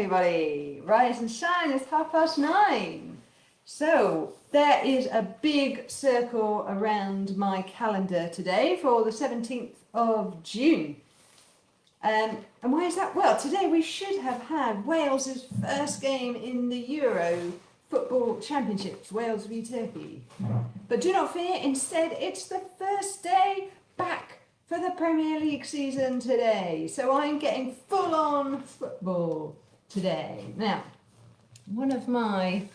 everybody. Rise and shine, it's 9:30. So there is a big circle around my calendar today for the 17th of June. And why is that? Well, today we should have had Wales's first game in the Euro Football Championships, Wales v Turkey. But do not fear, instead it's the first day back for the Premier League season today. So I'm getting full on football today. Now, one of my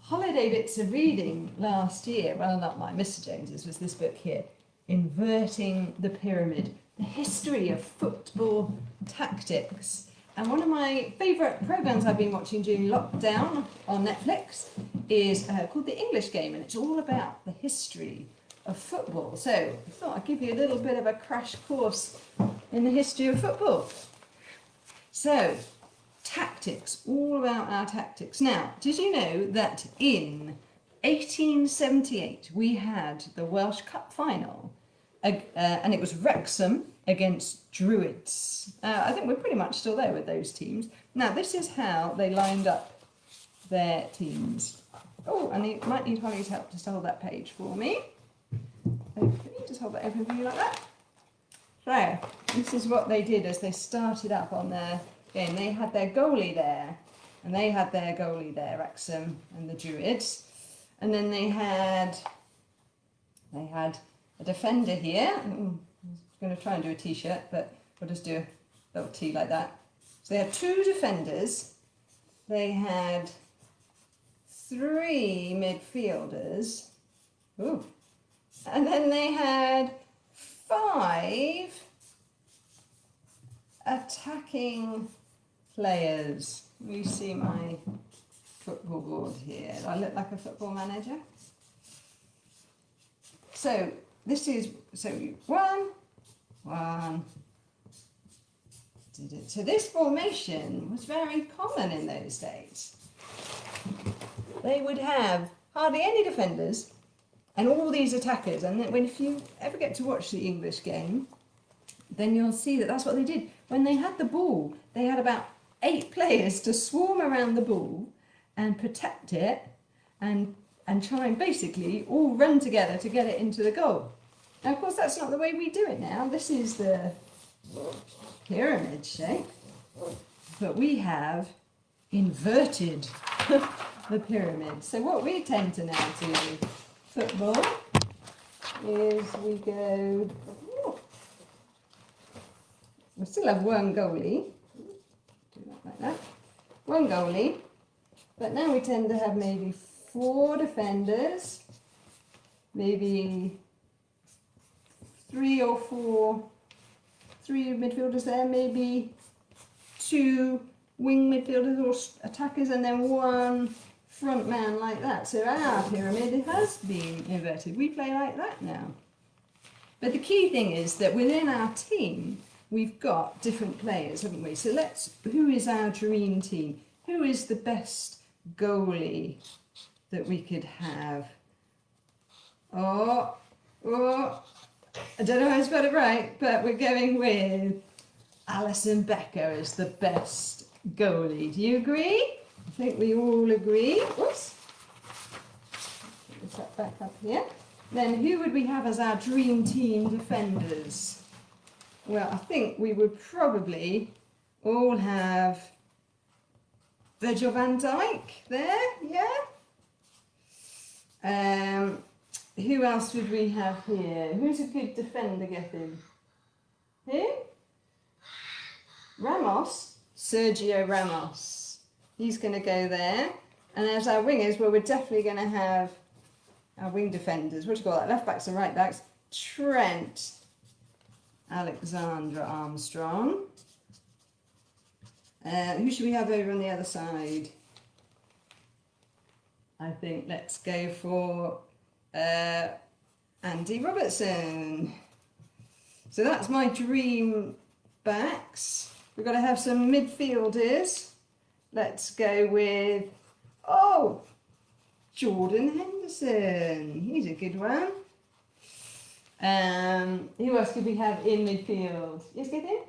holiday bits of reading last year, well, not mine, Mr. Jones's, was this book here, Inverting the Pyramid, the history of football tactics. And one of my favourite programmes I've been watching during lockdown on Netflix is called The English Game, and it's all about the history of football. So I thought I'd give you a little bit of a crash course in the history of football. So, tactics, all about our tactics. Now, did you know that in 1878 we had the Welsh Cup final, and it was Wrexham against Druids. I think we're pretty much still there with those teams. Now, this is how they lined up their teams. Oh, and you might need Holly's help to hold that page for me. Hopefully, just hold that open for you like that. So, this is what they did as they started up on their game. They had their goalie there, and they had their goalie there, Wrexham and the Druids. And then they had a defender here. I'm going to try and do a t-shirt, but we'll just do a little T like that. So they had two defenders. They had three midfielders. Ooh. And then they had 5 attacking players. You see my football board here. Do I look like a football manager? So this is, one. So this formation was very common in those days. They would have hardly any defenders and all these attackers. And then if you ever get to watch the English game, then you'll see that that's what they did. When they had the ball, they had about 8 players to swarm around the ball and protect it and try and basically all run together to get it into the goal. Now, of course, that's not the way we do it now. This is the pyramid shape, but we have inverted the pyramid. So what we tend to now do with football is we go, we still have one goalie, do that like that, one goalie, but now we tend to have maybe 4 defenders, maybe 3 or 4, 3 midfielders there, maybe 2 wing midfielders or attackers, and then 1 front man like that. So our pyramid has been inverted. We play like that now. But the key thing is that within our team, we've got different players, haven't we? So who is our dream team? Who is the best goalie that we could have? I don't know if I spelled it right, but we're going with Alison Becker as the best goalie. Do you agree? I think we all agree. Oops. Put this back up here. Then who would we have as our dream team defenders? Well, I think we would probably all have Virgil van Dijk there, yeah? Who else would we have here? Who's a good defender, Gethin? Who? Ramos? Sergio Ramos. He's going to go there. And as our wingers, well, we're definitely going to have our wing defenders. What do you call that? Left backs and right backs. Trent Alexander-Armstrong. Who should we have over on the other side? I think let's go for Andy Robertson. So that's my dream backs. We've got to have some midfielders. Let's go with, Jordan Henderson. He's a good one. Who else could we have in midfield? Yes, Gethin?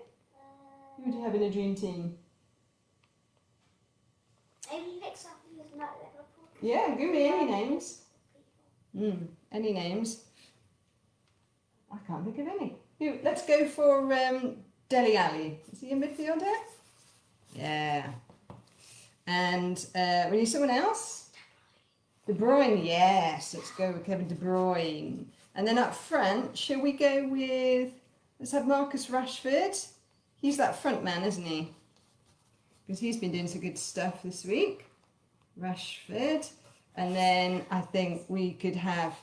Who would you have in a dream team? Yeah, give me any names. Any names? I can't think of any. Let's go for Dele Alli. Is he a midfielder? Yeah. And we need someone else? De Bruyne, yes. Let's go with Kevin De Bruyne. And then up front, shall we go with, let's have Marcus Rashford. He's that front man, isn't he? Because he's been doing some good stuff this week. Rashford. And then I think we could have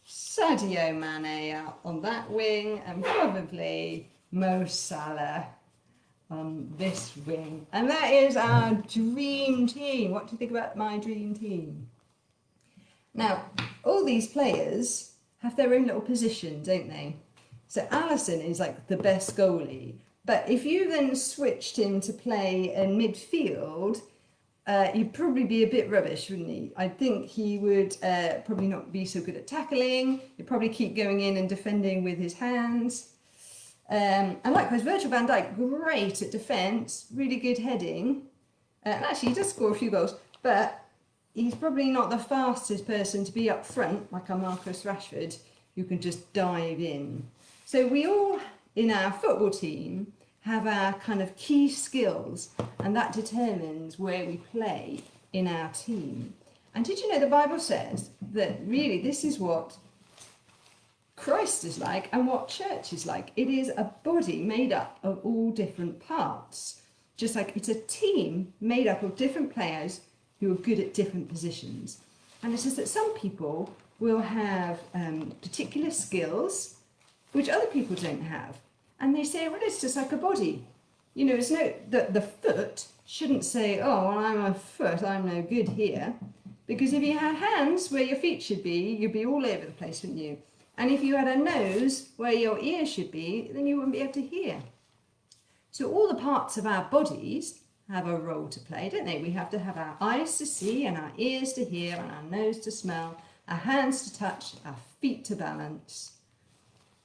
Sadio Mane out on that wing and probably Mo Salah on this wing. And that is our dream team. What do you think about my dream team? Now, all these players have their own little position, don't they? So Alisson is like the best goalie. But if you then switched him to play in midfield, he'd probably be a bit rubbish, wouldn't he? I think he would probably not be so good at tackling. He'd probably keep going in and defending with his hands. And likewise, Virgil van Dijk, great at defence, really good heading. And actually, he does score a few goals, but he's probably not the fastest person to be up front, like our Marcus Rashford, who can just dive in. So we all, in our football team, have our kind of key skills, and that determines where we play in our team. And did you know the Bible says that really this is what Christ is like and what church is like? It is a body made up of all different parts, just like it's a team made up of different players who are good at different positions. And it says that some people will have particular skills which other people don't have. And they say, well, it's just like a body. You know, it's the foot shouldn't say, oh, well, I'm a foot, I'm no good here. Because if you had hands where your feet should be, you'd be all over the place, wouldn't you? And if you had a nose where your ears should be, then you wouldn't be able to hear. So all the parts of our bodies have a role to play, don't they? We have to have our eyes to see and our ears to hear and our nose to smell, our hands to touch, our feet to balance.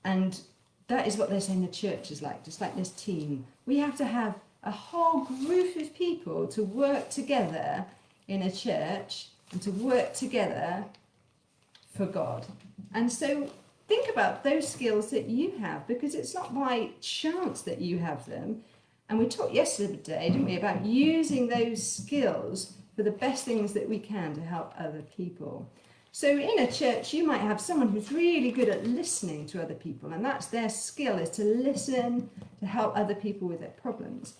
And that is what they're saying the church is like, just like this team. We have to have a whole group of people to work together in a church and to work together for God. And so think about those skills that you have, because it's not by chance that you have them. And we talked yesterday, didn't we, about using those skills for the best things that we can to help other people. So in a church, you might have someone who's really good at listening to other people, and that's their skill, is to listen, to help other people with their problems.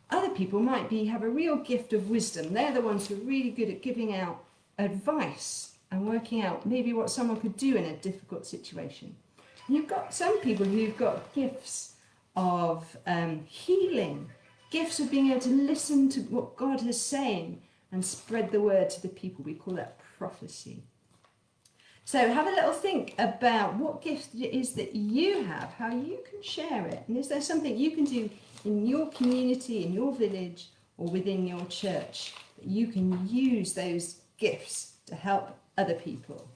Other people might have a real gift of wisdom. They're the ones who are really good at giving out advice and working out maybe what someone could do in a difficult situation. You've got some people who've got gifts of healing, gifts of being able to listen to what God is saying and spread the word to the people. We call that prophecy. So have a little think about what gift it is that you have, how you can share it. And is there something you can do in your community, in your village, or within your church that you can use those gifts to help other people?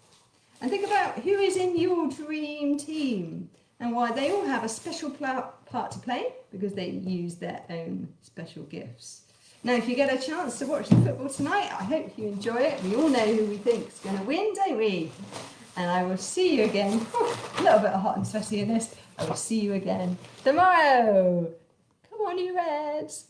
And think about who is in your dream team and why they all have a special part to play, because they use their own special gifts. Now, if you get a chance to watch the football tonight, I hope you enjoy it. We all know who we think is going to win, don't we? And I will see you again. A little bit hot and sweaty in this. I will see you again tomorrow. Come on, you Reds.